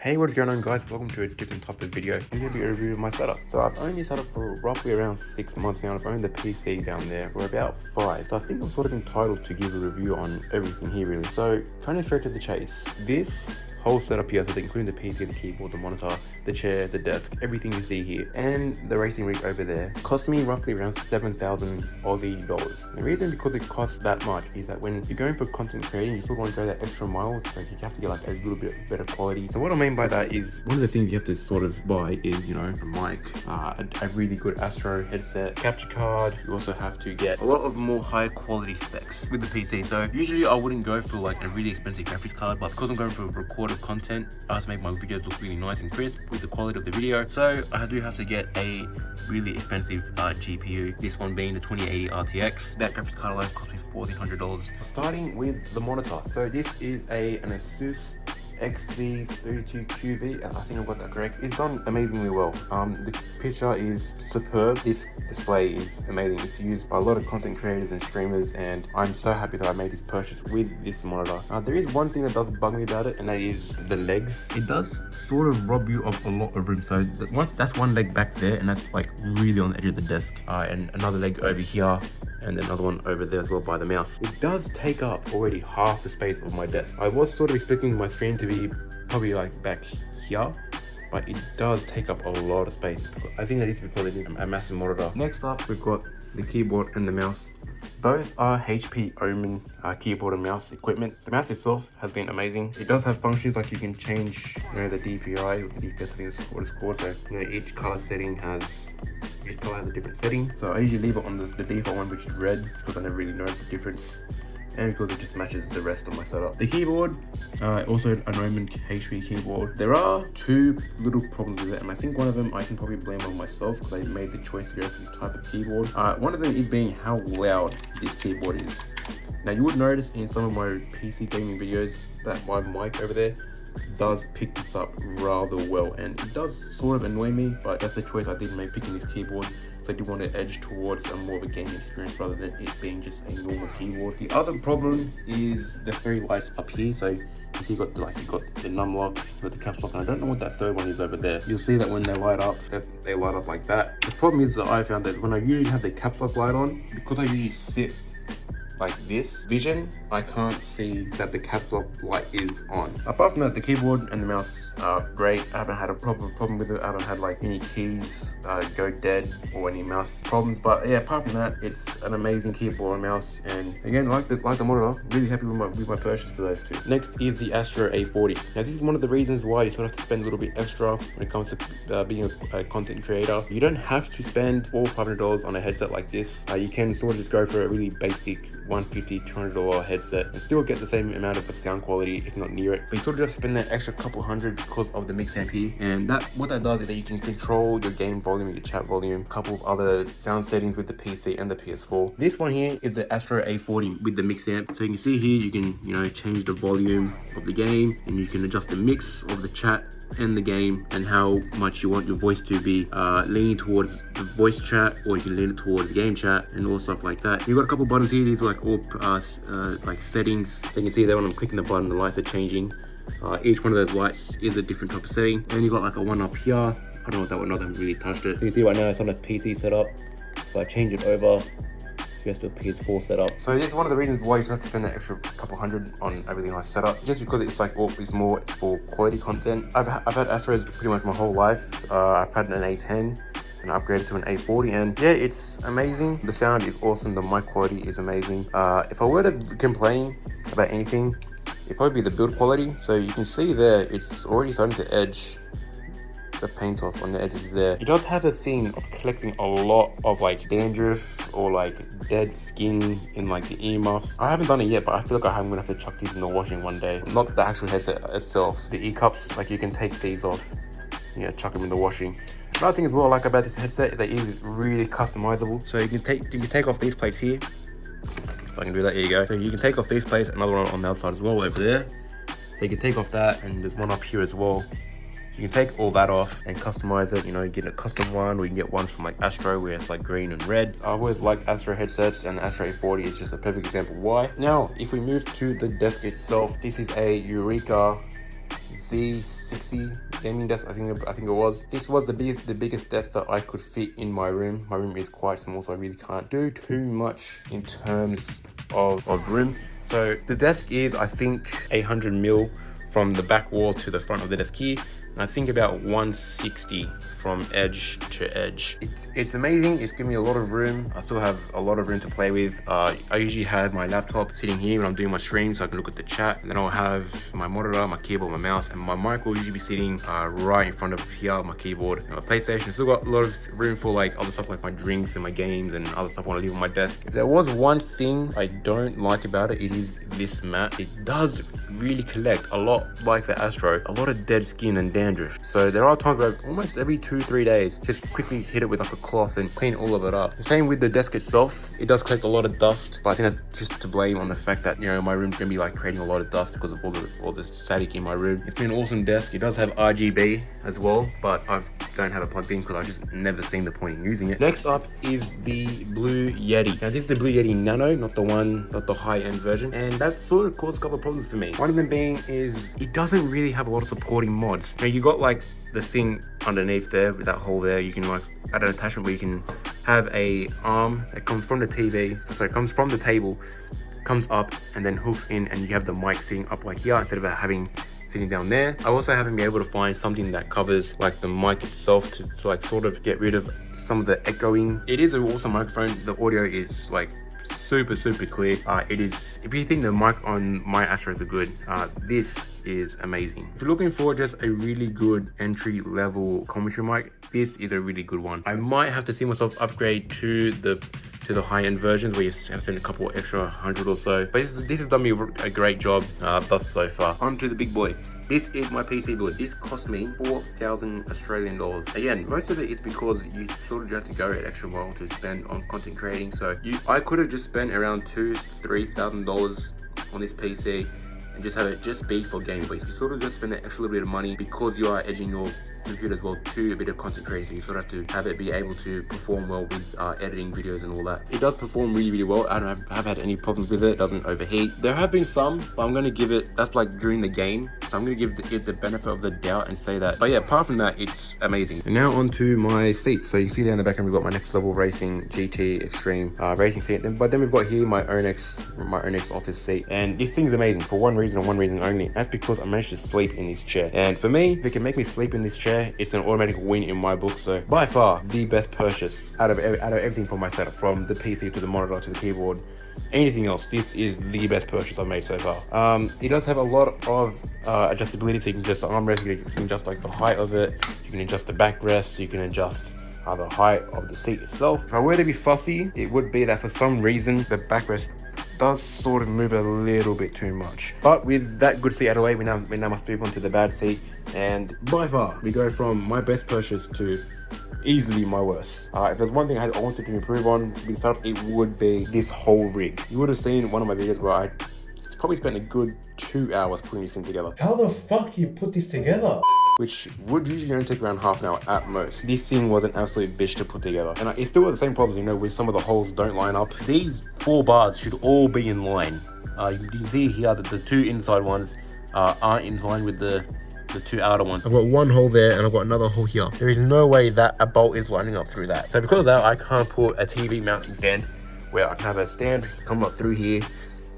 Hey, what's going on, guys? Welcome to a different type of video. I'm going to be reviewing my setup. So I've owned this setup for roughly around 6 months now. I've owned the PC down there for about 5. So I think I'm sort of entitled to give a review on everything here, really. So cutting straight to the chase. This whole setup here, so including the PC, the keyboard, the monitor, the chair, the desk, everything you see here, and the racing rig over there, cost me roughly around 7,000 Aussie dollars. The reason because it costs that much is that when you're going for content creating, you still want to go that extra mile. Like you have to get like a little bit better quality. So what I mean by that is one of the things you have to sort of buy is, you know, a mic, a really good Astro headset, capture card. You also have to get a lot of more high quality specs with the PC. So usually I wouldn't go for like a really expensive graphics card, but because I'm going for recorded content, I have to make my videos look really nice and crisp with the quality of the video. So I do have to get a really expensive GPU. This one being the 2080 RTX. That graphics card alone cost me $1,400. Starting with the monitor. So this is an Asus XV32QV, I think I've got that correct. It's done amazingly well. The picture is superb. This display is amazing. It's used by a lot of content creators and streamers, and I'm so happy that I made this purchase with this monitor. There is one thing that does bug me about it, and that is the legs. It does sort of rob you of a lot of room. So once that's one leg back there, and that's like really on the edge of the desk, and another leg over here, and then another one over there as well by the mouse. It does take up already half the space of my desk. I was sort of expecting my screen to be probably like back here, but it does take up a lot of space. I think that is because it is a massive monitor. Next up, we've got the keyboard and the mouse. Both are HP Omen keyboard and mouse equipment. The mouse itself has been amazing. It does have functions like you can change, you know, the DPI, or the DPS, I think is what it's called. So, you know, each color setting has each color has a different setting. So I usually leave it on the default one, which is red, because I never really notice the difference, and because it just matches the rest of my setup. The keyboard, also an Omen HP keyboard. There are two little problems with it, and I think one of them I can probably blame on myself because I made the choice to go for this type of keyboard. One of them is being how loud this keyboard is. Now you would notice in some of my PC gaming videos that my mic over there does pick this up rather well, and it does sort of annoy me, but that's a choice I did make picking this keyboard. I do want to edge towards a more of a gaming experience rather than it being just a normal keyboard. The other problem is the three lights up here. So you see, you got the num lock, you got the caps lock, and I don't know what that third one is over there. You'll see that when they light up, they light up like that. The problem is that I found that when I usually have the caps lock light on, because I usually sit like this vision, I can't see that the caps lock light is on. Apart from that, the keyboard and the mouse are great. I haven't had a problem with it. I haven't had like any keys go dead or any mouse problems. But yeah, apart from that, it's an amazing keyboard and mouse. And again, like the monitor, really happy with my purchase for those two. Next is the Astro A40. Now this is one of the reasons why you sort of have to spend a little bit extra when it comes to being a content creator. You don't have to spend $400 or $500 on a headset like this. You can sort of just go for a really basic $150, $200 headset and still get the same amount of sound quality, if not near it. But you sort of have to spend that extra couple hundred because of the Mixamp here. And what that does is that you can control your game volume, your chat volume, a couple of other sound settings with the PC and the PS4. This one here is the Astro A40 with the Mixamp. So you can see here, you can, you know, change the volume of the game, and you can adjust the mix of the chat and the game, and how much you want your voice to be leaning towards the voice chat, or you can lean it towards the game chat and all stuff like that. You've got a couple buttons here. These are like all like settings. So you can see that when I'm clicking the button, the lights are changing. Each one of those lights is a different type of setting. And you've got like a one up here. I don't know what that one is. I haven't really touched it. So you can see right now it's on a PC setup. If I change it over, just to a PS4 setup. So this is one of the reasons why you have to spend that extra couple hundred on a really nice setup, just because it's like it's more for quality content. I've had Astros pretty much my whole life. I've had an A10 and I upgraded to an A40, and yeah, it's amazing. The sound is awesome. The mic quality is amazing. If I were to complain about anything, it'd probably be the build quality. So you can see there, it's already starting to edge the paint off on the edges there. It does have a thing of collecting a lot of like dandruff or like dead skin in like the earmuffs. I haven't done it yet, but I feel like I'm gonna have to chuck these in the washing one day. Not the actual headset itself, the ear cups, like you can take these off, you know, chuck them in the washing. Another thing as well I like about this headset is that it is really customizable. So you can take off these plates here. If I can do that, here you go. So you can take off these plates, another one on the outside as well over there. So you can take off that, and there's one up here as well. You can take all that off and customize it, you know, get a custom one, or you can get one from like Astro where it's like green and red. I've always liked Astro headsets, and the Astro A40 is just a perfect example why. Now, if we move to the desk itself, this is a Eureka Z60 gaming desk. I think it was. This was the biggest desk that I could fit in my room. My room is quite small, so I really can't do too much in terms of room. So the desk is, I think, 800 mil from the back wall to the front of the desk here. And I think about 160 from edge to edge. It's amazing. It's giving me a lot of room. I still have a lot of room to play with. I usually have my laptop sitting here when I'm doing my stream, so I can look at the chat. And then I'll have my monitor, my keyboard, my mouse, and my mic will usually be sitting right in front of here, my keyboard. And my PlayStation. Still got a lot of room for like other stuff like my drinks and my games and other stuff I want to leave on my desk. If there was one thing I don't like about it, it is this mat. It does really collect a lot, like the Astro, a lot of dead skin and dandruff. So there are times where almost every 2-3 days, just quickly hit it with like a cloth and clean all of it up. The same with the desk itself. It does collect a lot of dust, but I think that's just to blame on the fact that, you know, my room's gonna be like creating a lot of dust because of all the static in my room. It's been an awesome desk. It does have RGB as well, but I don't have it plugged in because I've just never seen the point in using it. Next up is the Blue Yeti. Now this is the Blue Yeti Nano, not the high-end version, and that's sort of caused a couple of problems for me. One of them being is it doesn't really have a lot of supporting mods. Now you got like the thing underneath there with that hole there. You can like add an attachment where you can have a arm that comes from the comes from the table, comes up and then hooks in, and you have the mic sitting up like here instead of sitting down there. I also haven't been able to find something that covers like the mic itself to like sort of get rid of some of the echoing. It is an awesome microphone. The audio is like super clear. It is, if you think the mic on my Astros are good, this is amazing. If you're looking for just a really good entry level commentary mic, this is a really good one. I might have to see myself upgrade to the high-end versions where you have to spend a couple extra hundred or so, but this has done me a great job thus so far. On to the big boy. This is my PC build. This cost me 4,000 Australian dollars. Again, most of it is because you sort of just have to go an extra mile to spend on content creating. So I could have just spent around $2,000-3,000 on this PC and just have it just be for gaming. But you sort of just spend that extra little bit of money because you are edging your computer as well to a bit of content creating, so you sort of have to have it be able to perform well with editing videos and all that. It does perform really well. I don't have had any problems with it. It doesn't overheat. There have been some, but I'm going to give it, that's like during the game, so I'm going to give it the benefit of the doubt and say that. But yeah, apart from that, it's amazing. And now onto my seats. So you can see there in the background, we've got my Next Level Racing GT Extreme racing seat. But then we've got here my Onyx office seat, and this thing's amazing for one reason and one reason only. That's because I managed to sleep in this chair. And for me, if it can make me sleep in this chair, it's an automatic win in my book. So by far the best purchase out of everything from my setup, from the PC to the monitor to the keyboard, anything else, this is the best purchase I've made so far. It does have a lot of adjustability, so you can adjust the armrest, you can adjust like the height of it, you can adjust the backrest, you can adjust the height of the seat itself. If I were to be fussy, it would be that for some reason the backrest does sort of move a little bit too much. But with that good seat out of the way, we now must move on to the bad seat. And by far, we go from my best purchase to easily my worst. If there's one thing I wanted to improve on with setup, it would be this whole rig. You would have seen one of my videos where I probably spent a good 2 hours putting this thing together. How the fuck do you put this together? Which would usually only take around half an hour at most. This thing was an absolute bitch to put together. And it still has the same problems, you know, with some of the holes don't line up. These 4 bars should all be in line. You can see here that the 2 inside ones aren't in line with the 2 outer ones. I've got one hole there and I've got another hole here. There is no way that a bolt is lining up through that. So because of that, I can't put a TV mounting stand where I can have a stand come up through here.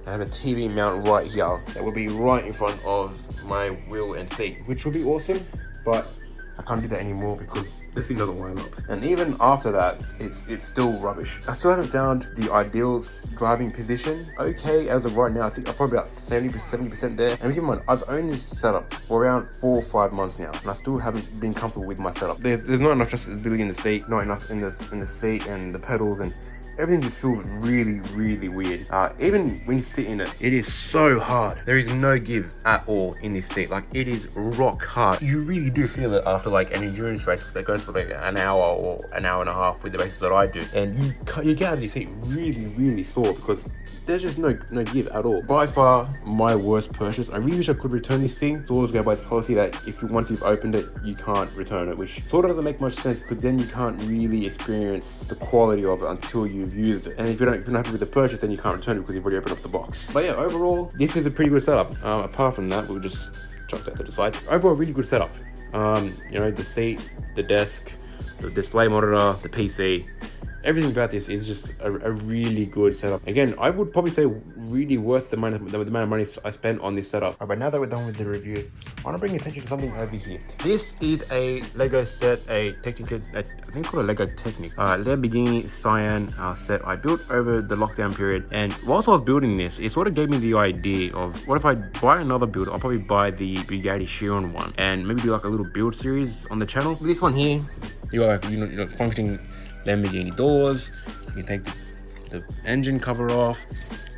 I have a TV mount right here that will be right in front of my wheel and seat, which will be awesome, but I can't do that anymore because this thing doesn't line up. And even after that, it's still rubbish. I still haven't found the ideal driving position. Okay, as of right now, I think I'm probably about 70% there. And keep in mind, I've owned this setup for around 4 or 5 months now, and I still haven't been comfortable with my setup. There's not enough adjustability in the seat, not enough in the seat and the pedals, and everything just feels really weird. Even when you sit in it, it is so hard. There is no give at all in this seat. Like, it is rock hard. You really do feel it after like an endurance race that goes for like an hour or an hour and a half with the races that I do. And you get out of your seat really sore because there's just no give at all. By far my worst purchase. I really wish I could return this thing. It's always go by its policy that once you've opened it, you can't return it, which sort of doesn't make much sense because then you can't really experience the quality of it until you've used it. And if you're not happy with the purchase, then you can't return it because you've already opened up the box. But yeah, overall, this is a pretty good setup. Apart from that, we'll just chuck that to the side. Overall, really good setup. You know, the seat, the desk, the display monitor, the PC. Everything about this is just a really good setup. Again, I would probably say really worth the amount of money I spent on this setup. Alright, but now that we're done with the review, I want to bring attention to something over here. This is a Lego set, I think it's called a Lego Technic. Lamborghini Cyan set I built over the lockdown period. And whilst I was building this, it sort of gave me the idea of what if I buy another build. I'll probably buy the Bugatti Chiron one and maybe do like a little build series on the channel. This one here, you got functioning Lamborghini doors. You can take the engine cover off.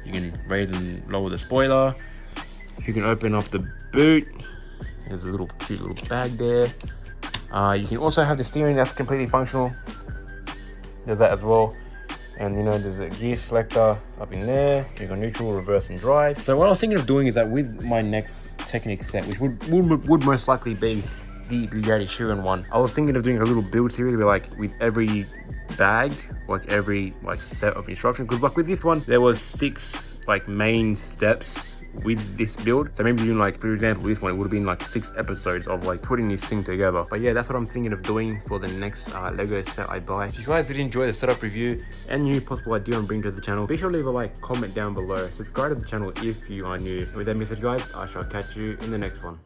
You can raise and lower the spoiler. You can open up the boot. There's a little cute little bag there. You can also have the steering that's completely functional. There's that as well. And you know, there's a gear selector up in there. You got neutral, reverse, and drive. So what I was thinking of doing is that with my next Technic set, which would most likely be the Bugatti Chiron one, I was thinking of doing a little build series where like with every bag, like every like set of instructions, because like with this one there was 6 like main steps with this build. So maybe doing like, for example, this one, it would have been like 6 episodes of like putting this thing together. But yeah, that's what I'm thinking of doing for the next Lego set I buy. If you guys did enjoy the setup review and new possible idea I'm bringing to the channel, be sure to leave a like, comment down below, subscribe to the channel if you are new. And with that being said, guys, I shall catch you in the next one.